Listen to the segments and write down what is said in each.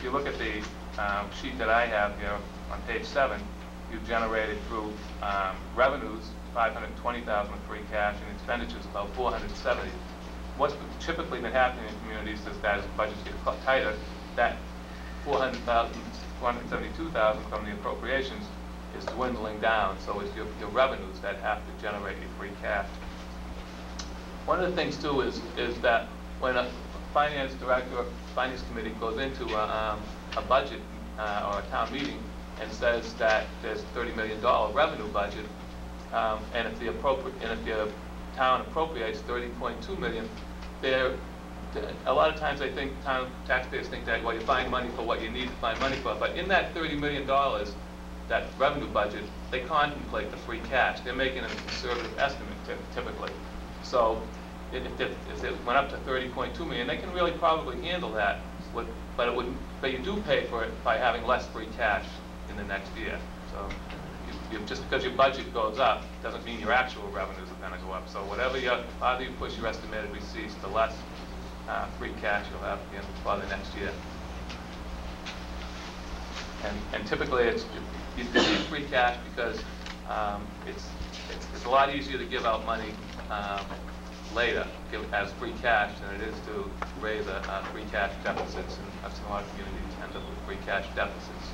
you look at the sheet that I have here on page 7, you've generated through revenues 520,000 of free cash and expenditures about 470. What's typically been happening in communities is that as budgets get tighter, that 472,000 from the appropriations is dwindling down. So it's your revenues that have to generate your free cash. One of the things too is that when a finance director or finance committee goes into a budget or a town meeting and says that there's $30 million revenue budget, and if the town appropriates $30.2 million, a lot of times I think town taxpayers think that, well, you find money for what you need to find money for, but in that $30 million, that revenue budget, they contemplate the free cash. They're making a conservative estimate typically. So if it went up to $30.2 million, they can really probably handle that, but you do pay for it by having less free cash in the next year. So just because your budget goes up doesn't mean your actual revenues are going to go up. So farther you push your estimated receipts, the less free cash you'll have for the next year. And typically you need free cash because it's a lot easier to give out money later as free cash than it is to raise free cash deficits, and I've seen a lot of communities end up with free cash deficits.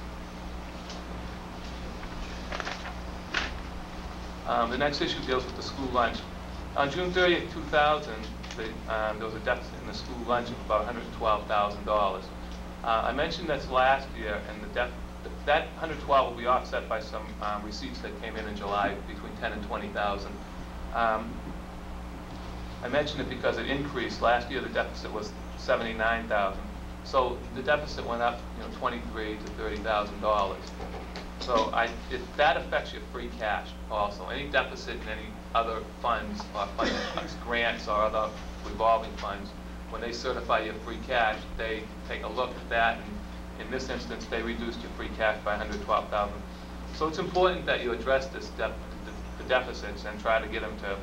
The next issue deals with the school lunch. On June 30th, 2000, there was a deficit in the school lunch of about $112,000. I mentioned this last year, and that $112,000 will be offset by some receipts that came in July, between $10,000 and $20,000. I mentioned it because it increased. Last year, the deficit was $79,000. So the deficit went up, $23,000 to $30,000. So that affects your free cash also. Any deficit in any other funds, or grants or other revolving funds, when they certify your free cash, they take a look at that, and in this instance, they reduced your free cash by $112,000. So it's important that you address the deficits and try to get them to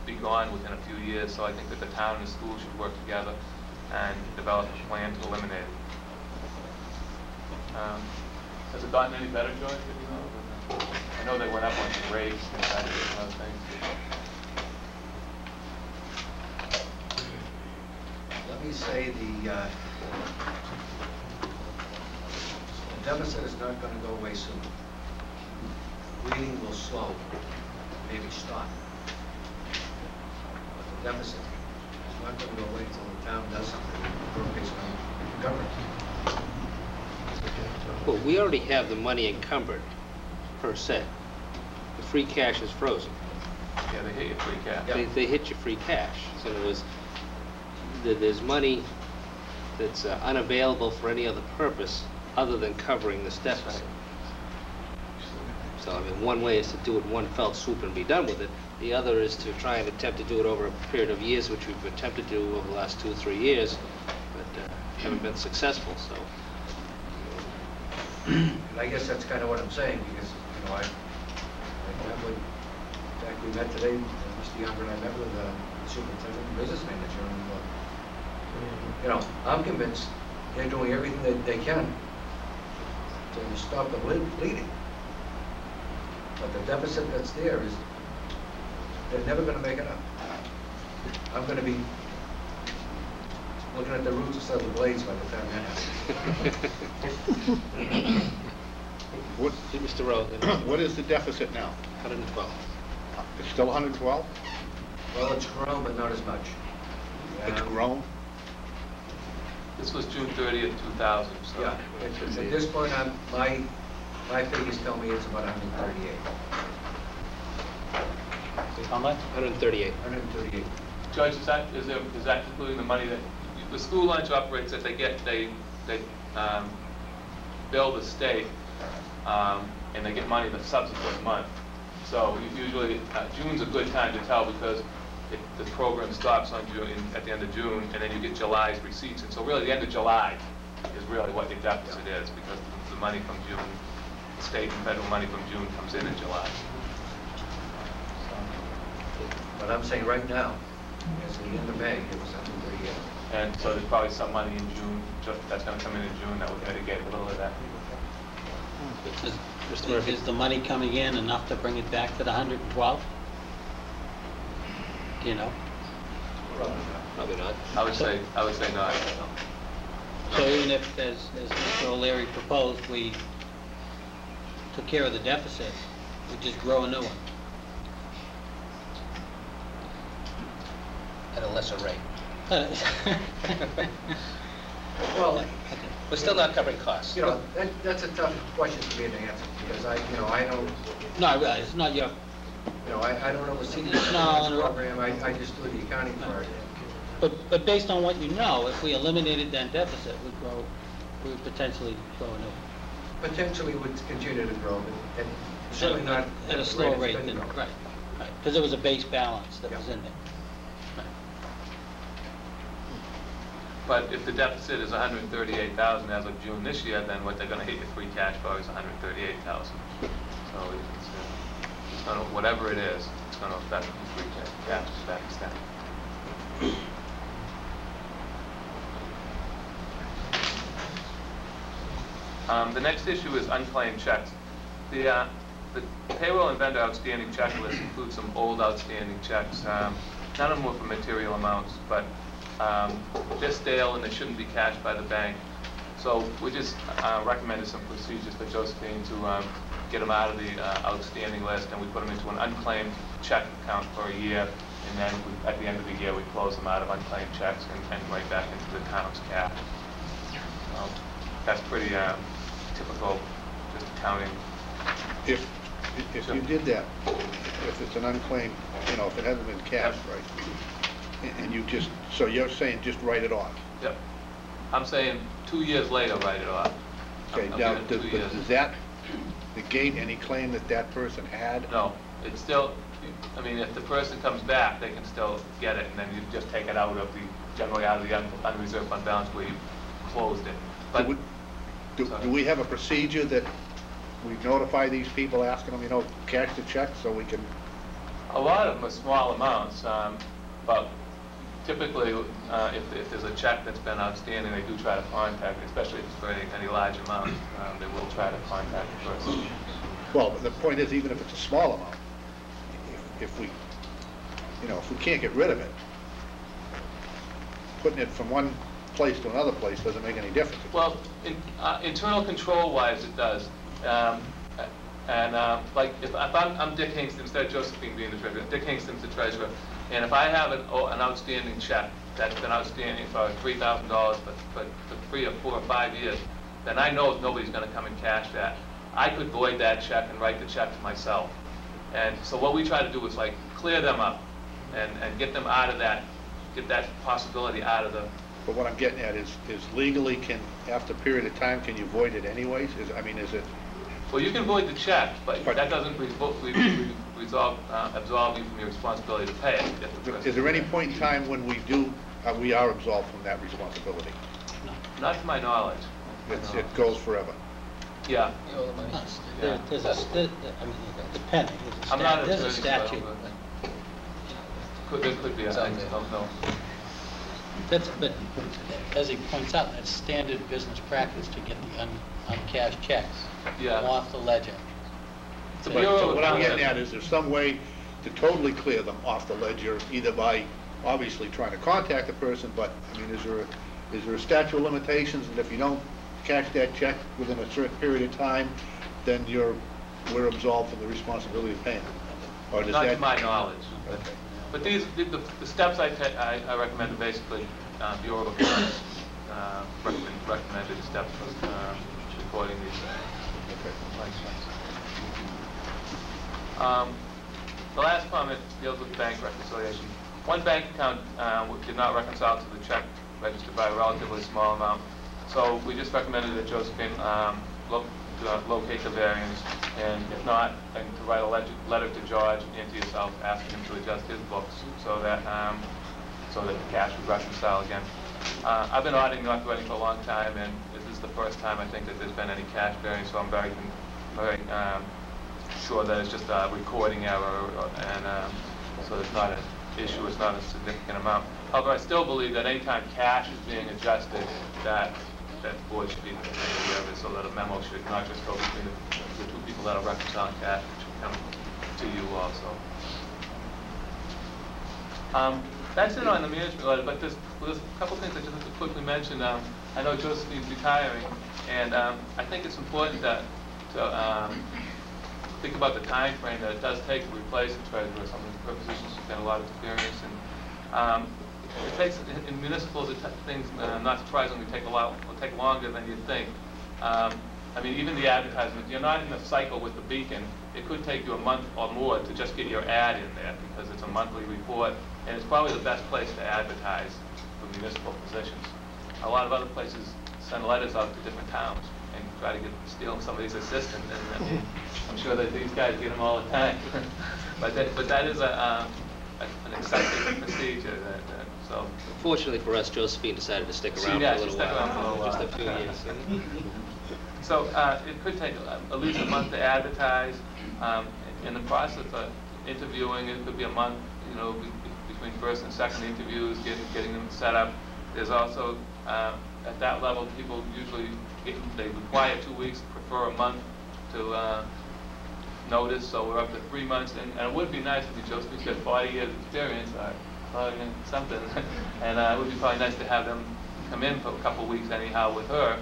be gone within a few years. So I think that the town and the school should work together and develop a plan to eliminate it. Has it gotten any better, George? I know they went up on some rates and other things. Let me say the deficit is not going to go away soon. Reading will slow, maybe stop. But the deficit is not going to go away until the town does something. The appropriates money to cover it. Well, we already have the money encumbered, per se. The free cash is frozen. Yeah, they hit your free cash. They hit your free cash. So there's money that's unavailable for any other purpose other than covering this deficit. So, I mean, one way is to do it one fell swoop and be done with it. The other is to try and attempt to do it over a period of years, which we've attempted to do over the last 2 or 3 years, but haven't been successful. So. And I guess that's kind of what I'm saying, because, I met with, in fact, we met today, Mr. Younger and I met with the superintendent and business manager, and, I'm convinced they're doing everything that they can to stop the bleeding. But the deficit that's there is, they're never going to make it up. I'm going to be looking at the roots instead of the blades by the time that happens. What, Mr. Rose? What is the deficit now? 112. It's still 112? Well, it's grown, but not as much. It's grown? This was June 30th, 2000. So Yeah. At this point, my figures tell me it's about 138. How much? 138. 138. Judge, is that including the money that the school lunch operates that they bill the state and they get money the subsequent month. So usually June's a good time to tell because the program stops on at the end of June, and then you get July's receipts. And so really the end of July is really what your deficit is, because the money from June, the state and federal money from June comes in July. But I'm saying right now, as the end of May, it was 138. And so there's probably some money in June, that's gonna come in June, that would mitigate a little of that. Mr. Murphy? Is the money coming in enough to bring it back to the 112? Do you know? Probably not. I would say not. So even if, as Mr. O'Leary proposed, we took care of the deficit, we just grow a new one at a lesser rate. Well, We're still not covering costs. you know, that's a tough question for me to answer, because I don't, No, I realize, it's not your, I don't oversee this No. program, I just do the accounting part. but based on what you know, if we eliminated that deficit, we would potentially grow a new one. Potentially would continue to grow, but certainly not At a slower rate than, right, because there was a base balance that was Yeah. in there. Right. But if the deficit is 138,000 as of June this year, then what they're gonna hit your free cash flow is 138,000. So it's gonna, whatever it is, it's gonna affect the free cash to that extent. The next issue is unclaimed checks. The payroll and vendor outstanding checklist includes some old outstanding checks. None of them were for material amounts, but they're stale and they shouldn't be cashed by the bank. So we just recommended some procedures for Josephine to get them out of the outstanding list, and we put them into an unclaimed check account for a year, and then at the end of the year we close them out of unclaimed checks and right back into the town's cash. That's pretty typical, just accounting. If you did that, if it's an unclaimed, if it hasn't been cashed right, and you just, so you're saying just write it off? Yep. I'm saying 2 years later, write it off. Okay, I'm now, giving 2 years. does that negate any claim that person had? No, it's still, I mean, if the person comes back, they can still get it, and then you just take it out of generally out of the unreserved fund balance where you closed it. But Do we have a procedure that we notify these people asking them, cash the check so we can? a lot of them are small amounts, but typically, if there's a check that's been outstanding, they do try to contact it, especially if it's for any large amount, they will try to contact the person. Well, the point is, even if it's a small amount, if we can't get rid of it, putting it from one place to another place doesn't make any difference. Well, internal control-wise, it does. Like, if I'm Dick Hingston, instead of Josephine being the treasurer, Dick Hingston's the treasurer, and if I have an outstanding check that's been outstanding for $3,000 for 3 or 4 or 5 years, then I know nobody's going to come and cash that. I could void that check and write the check to myself. And so what we try to do is like clear them up and get them out of that, get that possibility out of the. But what I'm getting at is legally, after a period of time, can you void it anyways? Is it? Well, you can void the check, but that doesn't absolve you from your responsibility to pay it. Is there any point in time when we are absolved from that responsibility? Not to my knowledge. It goes forever. Yeah. There's a, depending, I'm not there's a attorney, so I don't statute. know. There could be, I don't know. But as he points out, that's standard business practice to get the uncashed checks off the ledger. The But Bureau so of what I'm getting Accounts- at is there some way to totally clear them off the ledger, either by obviously trying to contact the person, but I mean, is there a statute of limitations that if you don't cash that check within a certain period of time, then we're absolved from the responsibility of paying? Or does Not that? to my knowledge. Okay. But the steps I recommend are basically Bureau of Accounts recommended steps for recording these licenses. The last comment deals with bank reconciliation. One bank account did not reconcile to the check registered by a relatively small amount, so we just recommended that Josephine locate the variance, and if not, then to write a letter to George and to yourself asking him to adjust his books so that the cash would reconcile again. I've been auditing North Reading for a long time, and this is the first time I think that there's been any cash variance, so I'm very sure that it's just a recording error, and so it's not issue, it's not a significant amount. However, I still believe that anytime cash is being adjusted, that the board should be aware of it, so that a memo should not just go between the two people that are reconciling cash, it should come to you also. That's it on the management letter, but there's a couple things I just have to quickly mention. I know Josephine's retiring, and I think it's important that to think about the time frame that it does take to replace the treasurer. Some of the positions have got a lot of experience, and it takes, in municipals, things not surprisingly will take longer than you'd think. I mean, even the advertisement, you're not in a cycle with the Beacon. It could take you a month or more to just get your ad in there because it's a monthly report, and it's probably the best place to advertise for municipal positions. A lot of other places send letters out to different towns and try to steal somebody's assistant, and I'm sure that these guys get them all the time. but that is an accepted procedure. So. Fortunately for us, Josephine decided to stick around for a little while, just a few years. So it could take at least a month to advertise. In the process of interviewing, it could be a month, between first and second interviews, getting them set up. There's also, at that level, people usually, they require 2 weeks, prefer a month to notice, so we're up to 3 months. And it would be nice if Josephine's got 40 years experience, something, and it would be probably nice to have them come in for a couple of weeks anyhow with her,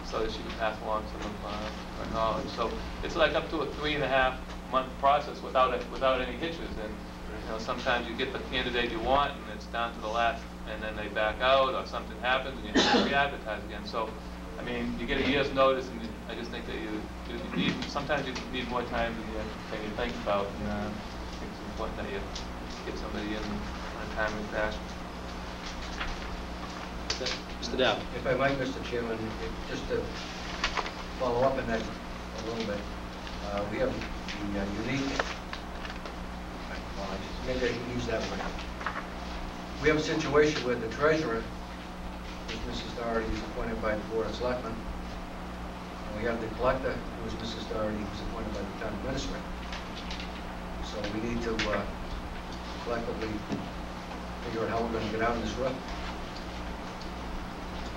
so that she can pass along some of her knowledge. So it's like up to a 3.5-month process without any hitches. And sometimes you get the candidate you want, and it's down to the last, and then they back out, or something happens, and you have to re-advertise again. So, I mean, you get a year's notice, and I just think that you need, sometimes you need more time than you think about. And I think it's important that you get somebody in a timely fashion. Mr. Dow. If I might, Mr. Chairman, just to follow up on that a little bit, we have the unique, maybe I can use that word. We have a situation where the treasurer is Mrs. Doherty, who's appointed by the Board of Selectmen. And we have the collector, who is Mrs. Doherty, who's appointed by the town administrator. So we need to collectively figure out how we're going to get out of this rut.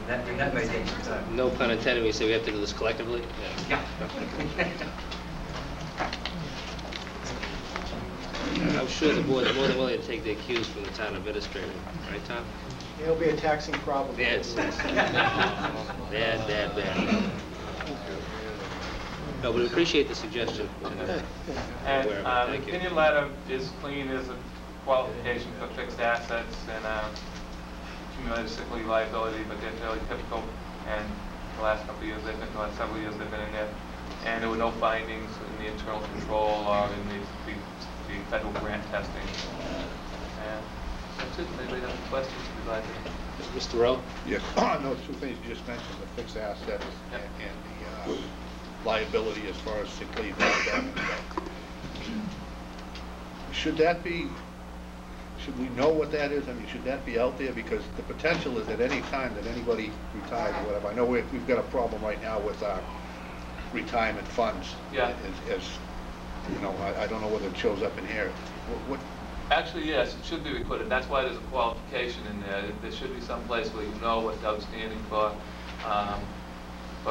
And that may take some time. No pun intended, we say we have to do this collectively? Yeah. I'm sure the board is more than willing to take the cues from the town administrator, right, Tom? It'll be a taxing problem. Yes. Bad. No, but we appreciate the suggestion. And the opinion letter is clean, is a qualification for fixed assets and accumulated sick leave liability, but they're fairly typical. And the last several years they've been in there. And there were no findings in the internal control or in the federal grant testing. And that's it. Anybody have any questions? Mr. Rowe? Yes. No, two things you just mentioned, the fixed assets Yep. and the liability as far as sick leave. Should we know what that is? I mean, should that be out there? Because the potential is at any time that anybody retires or whatever. I know we've got a problem right now with our retirement funds. Yeah. I don't know whether it shows up in here. What? Actually, yes, it should be recorded. That's why there's a qualification in there. There should be some place where you know what's outstanding for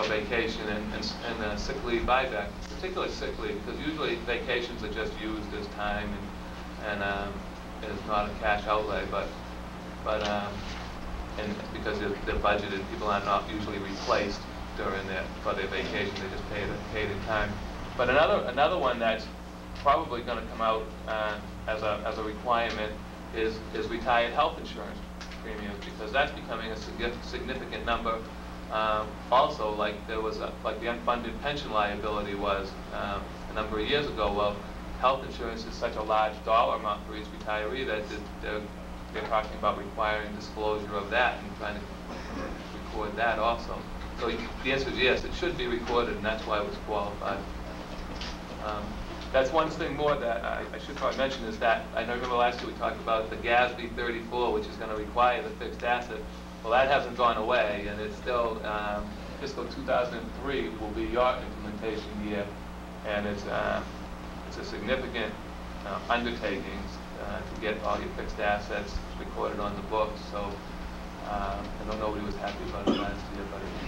vacation and sick leave buyback, particularly sick leave, because usually vacations are just used as time and it's not a cash outlay, but because they're budgeted, people are not usually replaced for their vacation. They just paid in time. But another one that's probably going to come out as a requirement is retired health insurance premiums, because that's becoming a significant number. Also, like there was like the unfunded pension liability was a number of years ago. Well, health insurance is such a large dollar amount for each retiree that they're talking about requiring disclosure of that and trying to record that also. So the answer is yes, it should be recorded, and that's why it was qualified. That's one thing more that I should probably mention is that I remember last year we talked about the GASB 34, which is going to require the fixed asset. Well, that hasn't gone away, and it's still fiscal 2003 will be your implementation year, and it's a significant undertaking. to get all your fixed assets recorded on the books. So I know nobody was happy about it last year, but it